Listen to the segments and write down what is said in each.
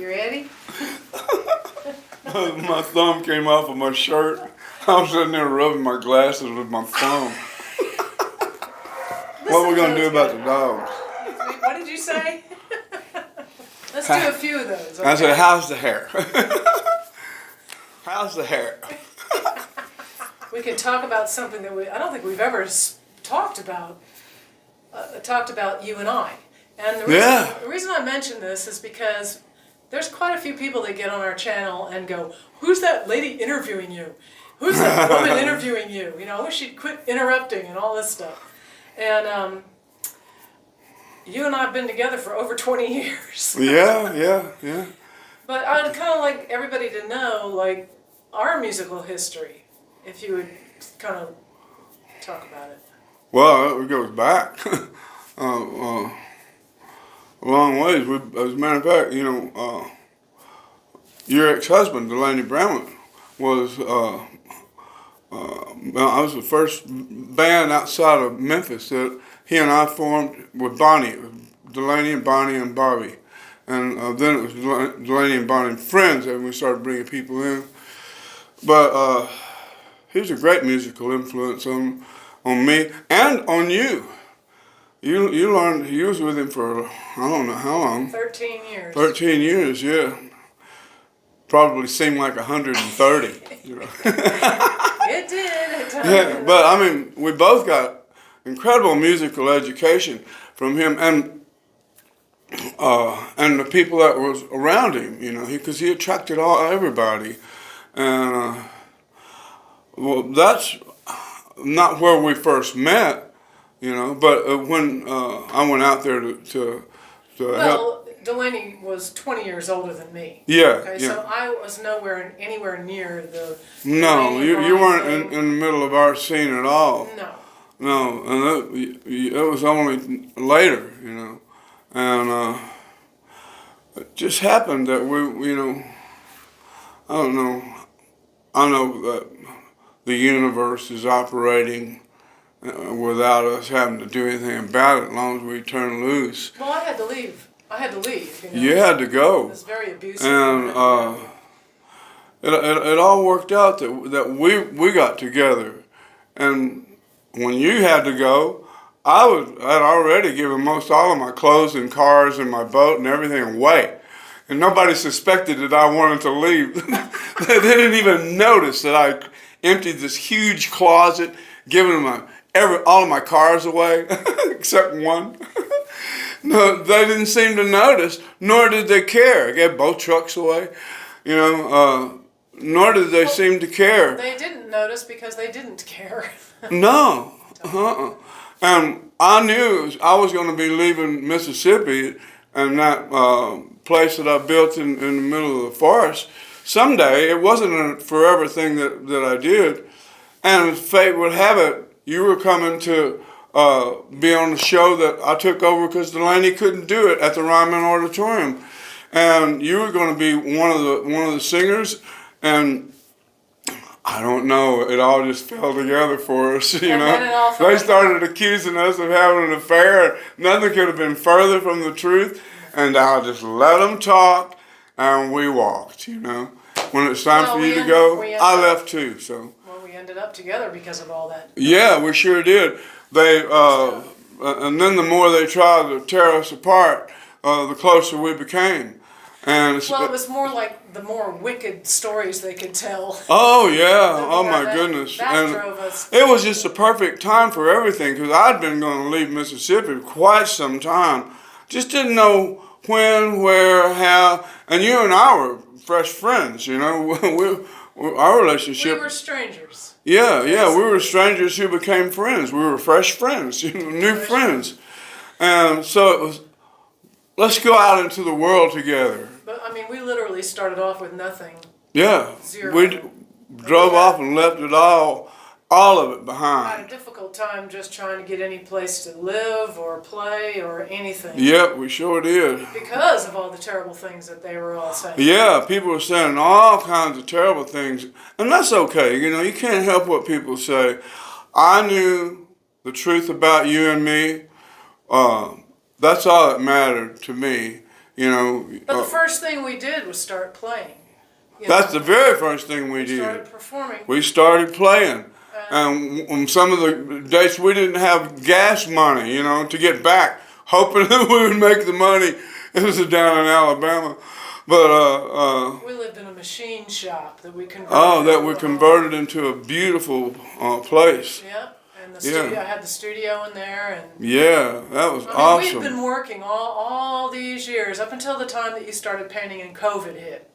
You ready? My thumb came off of my shirt. I was sitting there rubbing my glasses with my thumb. What are we going to do about the dogs? What did you say? Let's do a few of those. Okay? I said, how's the hair? How's the hair? We can talk about something that I don't think we've ever talked about. Talked about you and I. And the reason I mention this is because there's quite a few people that get on our channel and go, who's that lady interviewing you? Who's that woman interviewing you? You know, I wish she'd quit interrupting and all this stuff. And you and I have been together for over 20 years. Yeah. But I'd kind of like everybody to know, like, our musical history, if you would kind of talk about it. Well, it goes back a long ways. As a matter of fact, you know, your ex-husband, Delaney Brown, was I was the first band outside of Memphis that he and I formed with Bonnie, Delaney and Bonnie and Bobby. And then it was Delaney and Bonnie and Friends, and we started bringing people in. But he was a great musical influence on me and on you. You learned, you was with him for, I don't know how long. 13 years. 13 years, yeah. Probably seemed like 130. You know. It did. Yeah, but I mean, we both got incredible musical education from him and the people that was around him, you know, because he attracted everybody. And well, that's not where we first met, you know, but when I went out there to help. Well, Delaney was 20 years older than me. Yeah. Okay, yeah. so I was anywhere near the. No, you weren't in the middle of our scene at all. No. No, and it was only later, you know, and it just happened that we, you know, I don't know. I know that the universe is operating without us having to do anything about it, as long as we turn loose. Well, I had to leave. You know? You had to go. It was very abusive. And it all worked out that we got together. And when you had to go, I'd already given most all of my clothes and cars and my boat and everything away. And nobody suspected that I wanted to leave. They didn't even notice that I emptied this huge closet, giving them all of my cars away, except one. No, they didn't seem to notice, nor did they care. I gave both trucks away, you know, nor did they seem to care. They didn't notice because they didn't care. No. And I knew I was going to be leaving Mississippi and that place that I built in the middle of the forest someday. It wasn't a forever thing that I did. And as fate would have it, you were coming to be on the show that I took over because Delaney couldn't do it at the Ryman Auditorium. And you were going to be one of the singers, and I don't know, it all just fell together for us, you know. They started accusing us of having an affair. Nothing could have been further from the truth. And I just let them talk, and we walked, you know. When it's time for you to go, I left too, so. Well, we ended up together because of all that. Yeah, we sure did. They, and then the more they tried to tear us apart, the closer we became. And well, it was more like the more wicked stories they could tell. Oh yeah! Oh my goodness! That drove us. It was just the perfect time for everything because I'd been going to leave Mississippi for quite some time. Just didn't know when, where, how. And you and I were fresh friends. You know, our relationship. We were strangers. Yeah, we were strangers who became friends. We were fresh friends, you know, new friends. And so it was, let's go out into the world together. But, I mean, we literally started off with nothing. Yeah. Zero. We drove off and left it all of it behind. I had a difficult time just trying to get any place to live or play or anything. Yep, we sure did. Because of all the terrible things that they were all saying. Yeah, people were saying all kinds of terrible things. And that's okay, you know, you can't help what people say. I knew the truth about you and me. That's all that mattered to me. you know. But the first thing we did was start playing. That's the very first thing we did. We started performing. We started playing. And on some of the dates we didn't have gas money, you know, to get back, hoping that we would make the money. It was down in Alabama. But we lived in a machine shop that we converted. Oh, that we converted into a beautiful place. Yeah, and the studio, I had the studio in there, and yeah, that was awesome. We've been working all these years up until the time that you started painting and COVID hit.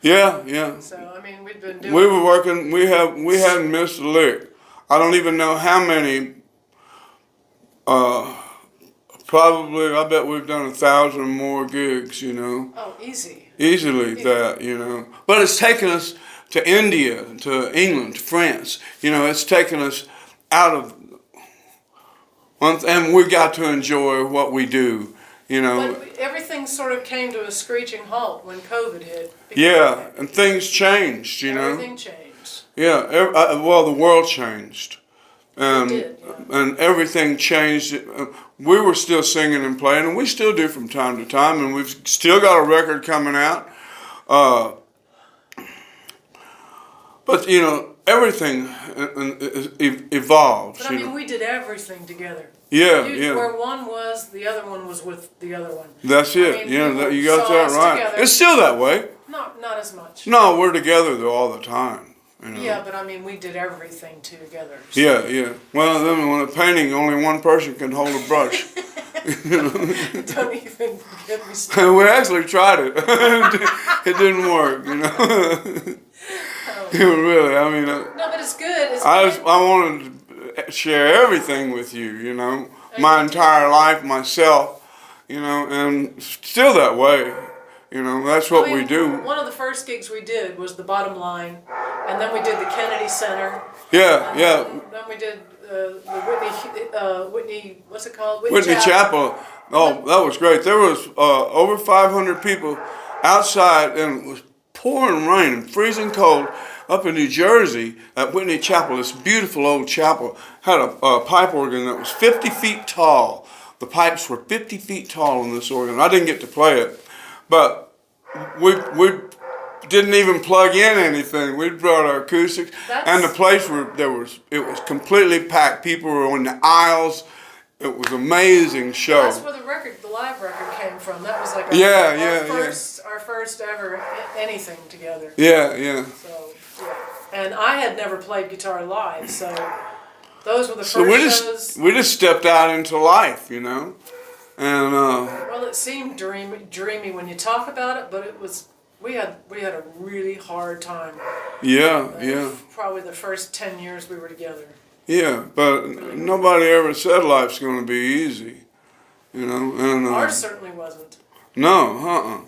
Yeah, yeah. So I mean, we've been doing. We were working. We hadn't missed a lick. I don't even know how many. Probably, I bet we've done 1,000 more gigs. You know. Oh, easy. Easily that, you know. But it's taken us to India, to England, to France. You know, it's taken us out of, and we got to enjoy what we do, you know. But everything sort of came to a screeching halt when COVID hit. Yeah, and things changed, you know. Everything changed. Yeah, well, the world changed. It did, yeah. And everything changed. We were still singing and playing, and we still do from time to time, and we've still got a record coming out. But, you know, everything evolves. But I mean, we did everything together. Yeah, yeah. Where one was, the other one was with the other one. That's it. I mean, you got that right. Together. It's still that way. Not as much. No, we're together though all the time. You know? Yeah, but I mean, we did everything together. So. Yeah, yeah. Well, then when a painting, only one person can hold a brush. Don't even get me started. We actually tried it. It didn't work, you know. Oh. Really, I mean. No, but it's good. I wanted to share everything with you, you know, my entire life, myself, you know, and still that way. You know, that's what we do. One of the first gigs we did was the Bottom Line, and then we did the Kennedy Center. Yeah, yeah. Then we did the Whitney, what's it called? Whitney Chapel. Oh, that was great. There was over 500 people outside, and it was pouring rain and freezing cold up in New Jersey at Whitney Chapel. This beautiful old chapel had a pipe organ that was 50 feet tall. The pipes were 50 feet tall on this organ. I didn't get to play it. But we didn't even plug in anything. We brought our acoustics, and the place it was completely packed. People were on the aisles. It was an amazing show. That's where the live record came from. That was like our first ever anything together. Yeah, yeah. So yeah, and I had never played guitar live, so those were the first shows. We just stepped out into life, you know. And well, it seemed dreamy when you talk about it, but it was we had a really hard time. Yeah, yeah. Probably the first 10 years we were together. Yeah, but nobody ever said life's going to be easy, you know. And ours certainly wasn't. No,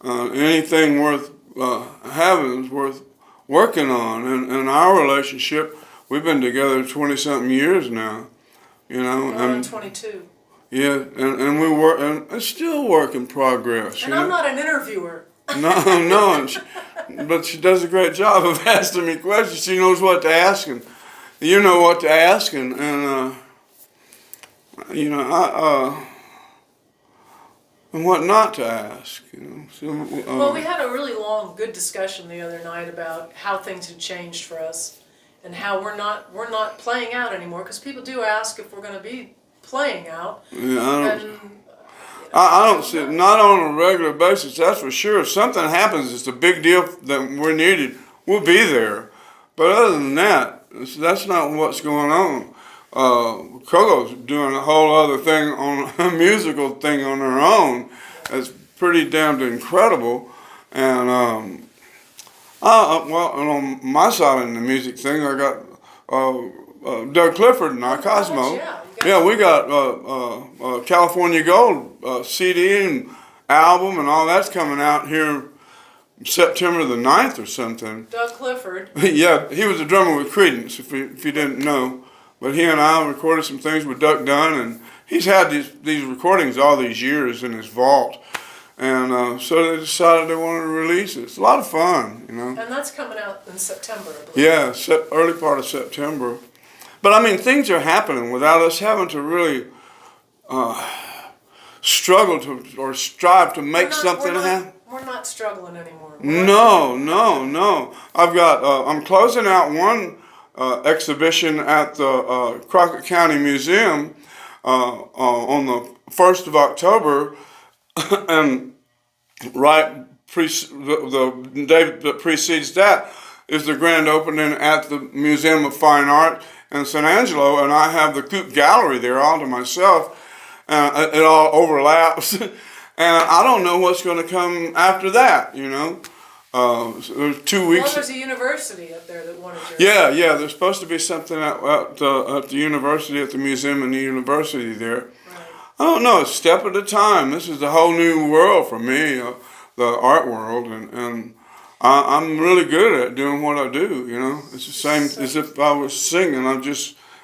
anything worth having is worth working on, and our relationship, we've been together 20-something years now, you know. I'm 22. Yeah, and we work, and it's still work in progress. And I'm not an interviewer. No, but she does a great job of asking me questions. She knows what to ask, and you know what to ask, and you know, and what not to ask. You know. So, well, we had a really long, good discussion the other night about how things had changed for us, and how we're not playing out anymore. Because people do ask if we're going to be playing out. Yeah, I don't see it, not on a regular basis, that's for sure. If something happens, it's a big deal that we're needed, we'll be there. But other than that, that's not what's going on. Coco's doing a whole other thing, on a musical thing on her own. That's pretty damned incredible. And well, and on my side in the music thing, I got Doug Clifford and our Cosmo. Yeah, we got California Gold CD and album and all that's coming out here September the 9th or something. Doug Clifford. Yeah, he was a drummer with Creedence, if you didn't know. But he and I recorded some things with Duck Dunn, and he's had these recordings all these years in his vault. And so they decided they wanted to release it. It's a lot of fun, you know. And that's coming out in September, I believe. Yeah, early part of September. But I mean, things are happening without us having to really struggle to or strive to make something happen. We're not struggling anymore. No. I'm closing out one exhibition at the Crockett County Museum on the 1st of October, and the day that precedes that is the grand opening at the Museum of Fine Art in San Angelo, and I have the Coop Gallery there all to myself. It all overlaps, and I don't know what's going to come after that. So there's 2 weeks. Well, there's a university up there that wanted your. Yeah. There's supposed to be something at the university, at the museum and the university there. Right. I don't know. A step at a time. This is a whole new world for me, the art world, and I'm really good at doing what I do. It's the same as if I was singing.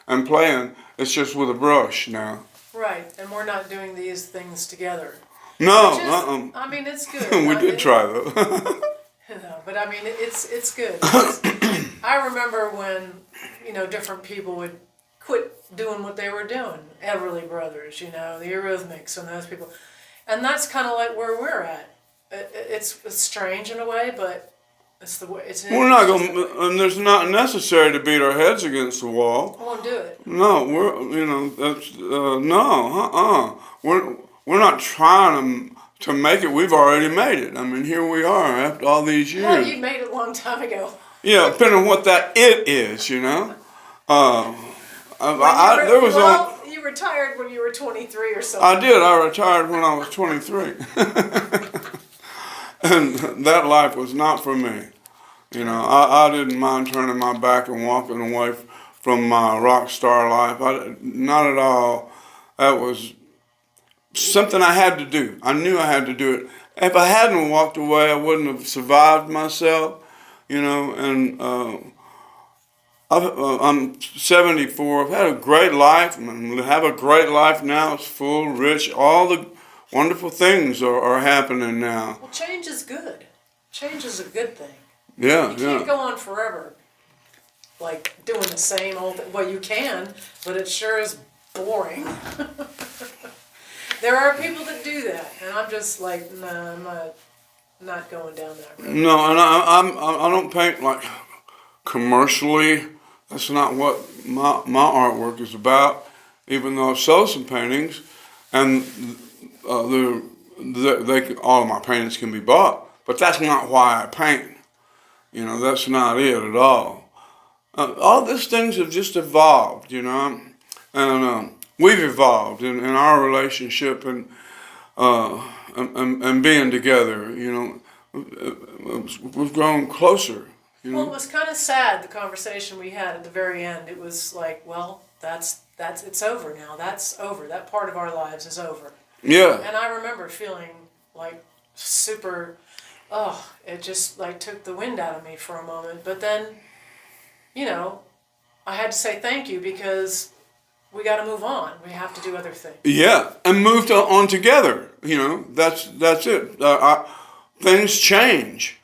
I'm playing. It's just with a brush now. Right, and we're not doing these things together. No, I mean, it's good. We did try though. No, but I mean, it's good. I remember when different people would quit doing what they were doing. Everly Brothers, the Eurythmics, and those people, and that's kind of like where we're at. It's strange in a way, but it's the way. We're not going, and there's not necessary to beat our heads against the wall. I won't do it. No, that's no, we're not trying to make it. We've already made it. I mean, here we are after all these years. Well, you made it a long time ago. Yeah, depending on what that it is, You retired when you were 23 or something. I did. I retired when I was 23. And that life was not for me. I didn't mind turning my back and walking away from my rock star life. Not at all. That was something I had to do. I knew I had to do it. If I hadn't walked away, I wouldn't have survived myself. And I'm 74. I've had a great life. I have a great life now. It's full, rich. All the wonderful things are happening now. Well, change is good. Change is a good thing. Yeah, You can't go on forever, like doing the same old thing. Well, you can, but it sure is boring. There are people that do that, and I'm just like, no, I'm not going down that road. No, and I don't paint like commercially. That's not what my artwork is about. Even though I've sold some paintings, and all of my paintings can be bought, but that's not why I paint. That's not it at all. All these things have just evolved, and we've evolved in our relationship and being together. We've grown closer. Well, it was kind of sad, the conversation we had at the very end. It was like, well, it's over now. That's over. That part of our lives is over. Yeah. And I remember feeling like super, it just like took the wind out of me for a moment. But then, I had to say thank you because we got to move on. We have to do other things. Yeah, and moved on together. That's it. Things change.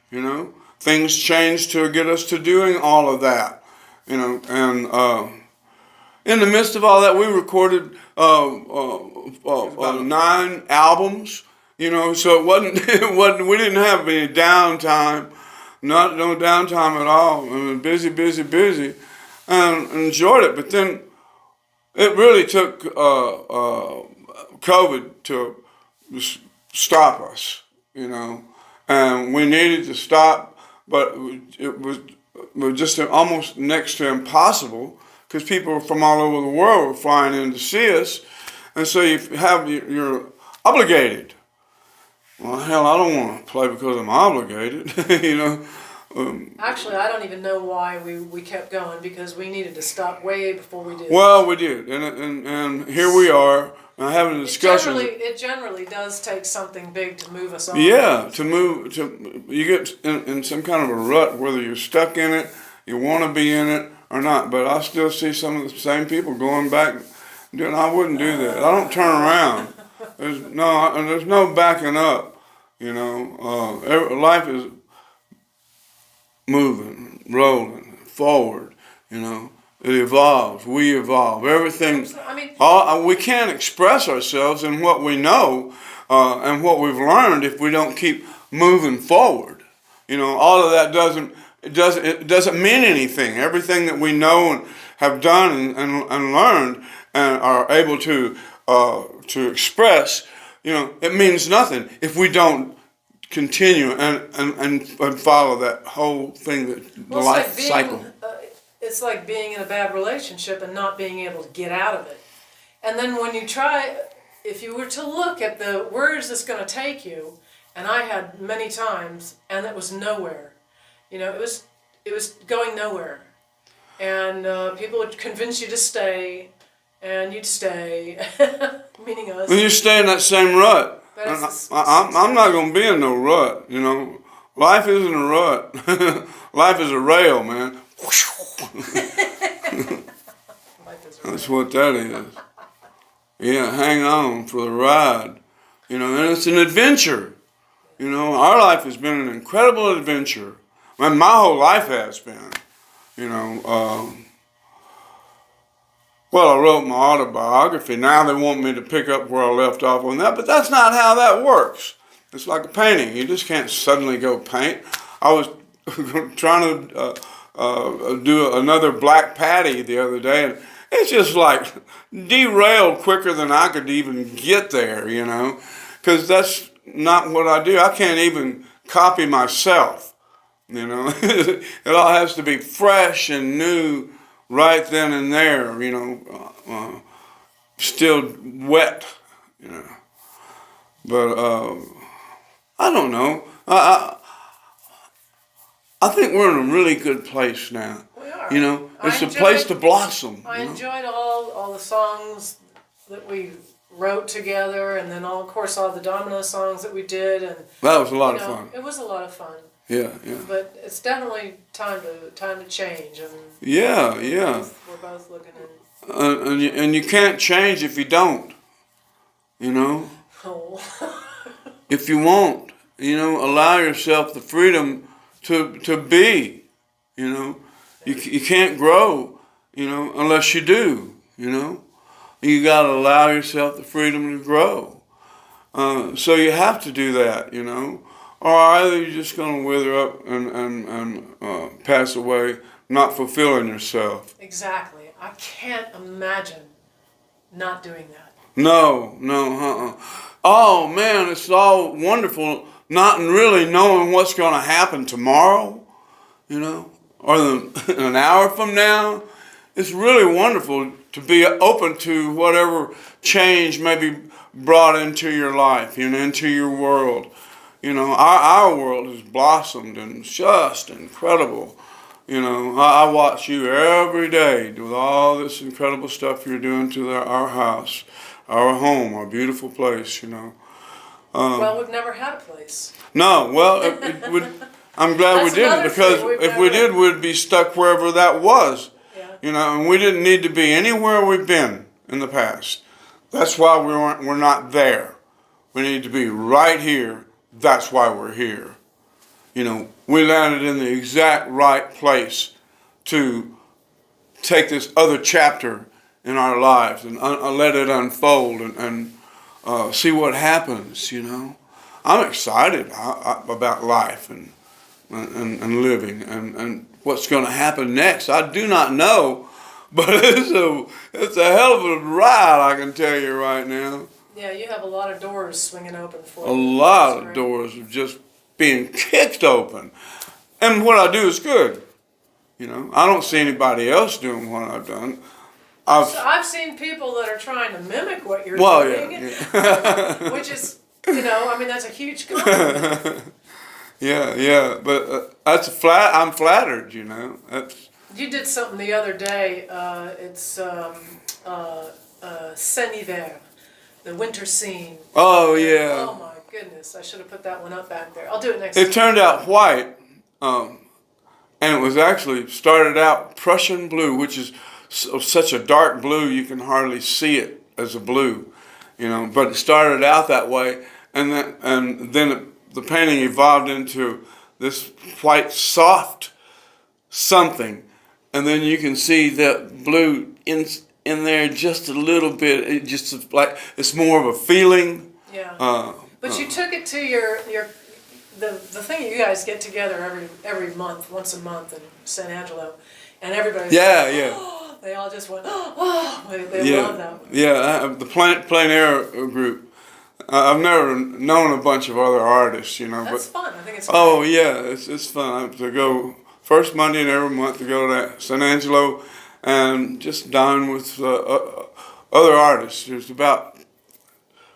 Things change to get us to doing all of that. And in the midst of all that, we recorded 9 albums. So it wasn't. We didn't have any downtime. No downtime at all. I mean, busy, and enjoyed it. But then it really took COVID to stop us, and we needed to stop, but it was just almost next to impossible because people from all over the world were flying in to see us, and so you're obligated. Well, hell, I don't want to play because I'm obligated, Actually, I don't even know why we kept going because we needed to stop way before we did. Well, we did, and here we are having a discussion. It generally does take something big to move us on. Yeah, you get in some kind of a rut, whether you're stuck in it, you want to be in it or not. But I still see some of the same people going back. I wouldn't do that. I don't turn around. There's no backing up. Life is moving, rolling forward, It evolves. We evolve. Everything. I mean, We can't express ourselves in what we know and what we've learned if we don't keep moving forward. All of that it doesn't mean anything. Everything that we know and have done and learned and are able to express, it means nothing if we don't continue and follow that whole thing, the well, life cycle. It's like being in a bad relationship and not being able to get out of it. And then when you try, if you were to look at where is this going to take you, and I had many times, and it was nowhere. It was going nowhere. And people would convince you to stay, and you'd stay, meaning us. And you stay in that same rut. I'm not going to be in no rut, Life isn't a rut. Life is a rail, man. That's what that is. Yeah, hang on for the ride. And it's an adventure. Our life has been an incredible adventure. My whole life has been. Well, I wrote my autobiography. Now they want me to pick up where I left off on that, but that's not how that works. It's like a painting. You just can't suddenly go paint. I was trying to do another Black Patty the other day, and it's just like derailed quicker than I could even get there, because that's not what I do. I can't even copy myself, It all has to be fresh and new right then and there, still wet, But I don't know. I think we're in a really good place now. We are. It's a place to blossom. I enjoyed all the songs that we wrote together, and then of course all the Domino songs that we did, and that was a lot of fun. It was a lot of fun. Yeah. But it's definitely time to change, and yeah. We're both looking at. And you can't change if you don't. Oh. If you won't, allow yourself the freedom to be. You can't grow, unless you do. You got to allow yourself the freedom to grow. So you have to do that, or either you're just going to wither up and pass away, not fulfilling yourself. Exactly. I can't imagine not doing that. No. Oh man, it's all wonderful not really knowing what's going to happen tomorrow, or an hour from now. It's really wonderful to be open to whatever change may be brought into your life, into your world. Our world has blossomed and just incredible. I watch you every day with all this incredible stuff you're doing to our house, our home, our beautiful place, Well, we've never had a place. No, well, it would. I'm glad we didn't, because if we did, we'd be stuck wherever that was. Yeah. And we didn't need to be anywhere we've been in the past. That's why we're not there. We need to be right here. That's why we're here. We landed in the exact right place to take this other chapter in our lives and let it unfold and see what happens, I'm excited about life and living and what's going to happen next. I do not know, but it's a hell of a ride, I can tell you right now. Yeah, you have a lot of doors swinging open for you. A lot of doors are just being kicked open. And what I do is good. I don't see anybody else doing what I've done. I've seen people that are trying to mimic what you're doing, yeah. which is, that's a huge compliment. Yeah, but I'm flattered, That's. You did something the other day. It's Sunnyvale, the winter scene. Oh yeah. Oh my goodness! I should have put that one up back there. I'll do it next time. It turned out white, and it was actually started out Prussian blue, which is such a dark blue you can hardly see it as a blue, But it started out that way, and then the painting evolved into this white soft something, and then you can see that blue in there just a little bit. It just like it's more of a feeling. Yeah. But you took it to the thing you guys get together every month, once a month in San Angelo, and everybody. Yeah. They all just went, they love that one. Yeah, the plein air group. I've never known a bunch of other artists, you know. That's but, fun. I think it's fun. Oh, yeah, it's fun to go first Monday in every month to go to San Angelo and just dine with other artists. There's about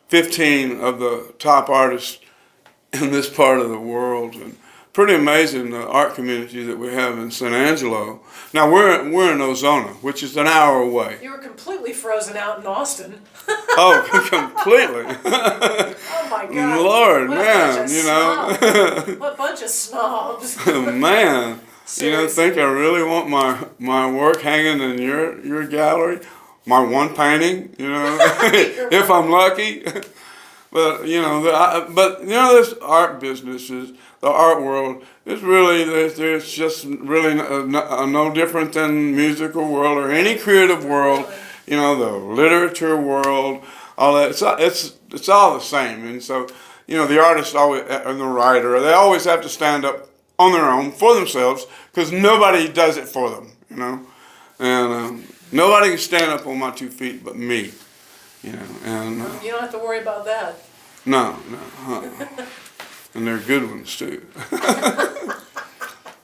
15 of the top artists in this part of the world, and pretty amazing the art community that we have in San Angelo. Now we're in Ozona, which is an hour away. You were completely frozen out in Austin. Oh, completely. Oh my God. Lord, what man, you know. What bunch of snobs. Man, Seriously. you know, think I really want my work hanging in your gallery? My one painting, you know, if I'm lucky. But you know, this art business the art world is really there's just really no different than musical world or any creative world. You know, the literature world, all that. It's all the same. And so, you know, the artist always and the writer, they always have to stand up on their own for themselves because nobody does it for them. You know, and nobody can stand up on my 2 feet but me. You know, and you don't have to worry about that. No. And they're good ones too.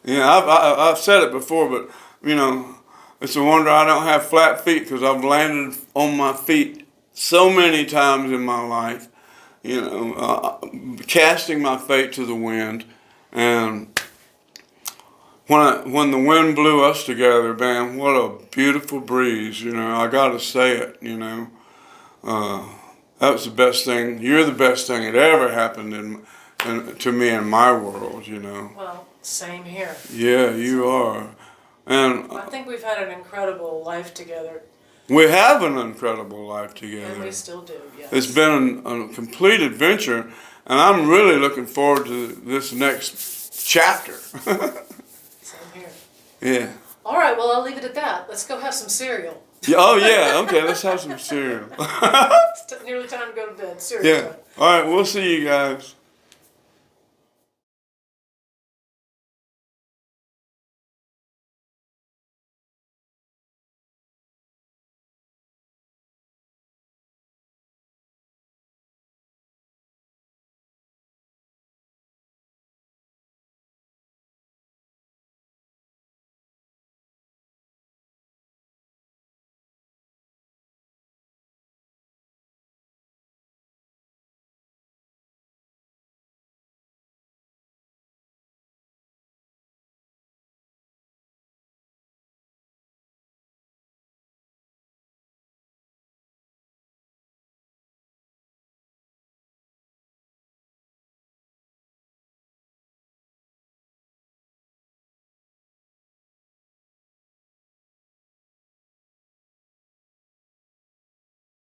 Yeah, I've said it before, but you know, it's a wonder I don't have flat feet because I've landed on my feet so many times in my life. You know, casting my fate to the wind, and when the wind blew us together, man, what a beautiful breeze. You know, I got to say it. You know. That was the best thing. You're the best thing that ever happened to me in my world, you know. Well, same here. Yeah, you are. And I think we've had an incredible life together. we have an incredible life together. And we still do, yes. It's been a complete adventure, and I'm really looking forward to this next chapter. Same here. Yeah. All right, well, I'll leave it at that. Let's go have some cereal. Oh, yeah. Okay, let's have some cereal. It's nearly time to go to bed. Cereal Yeah. time. All right, we'll see you guys.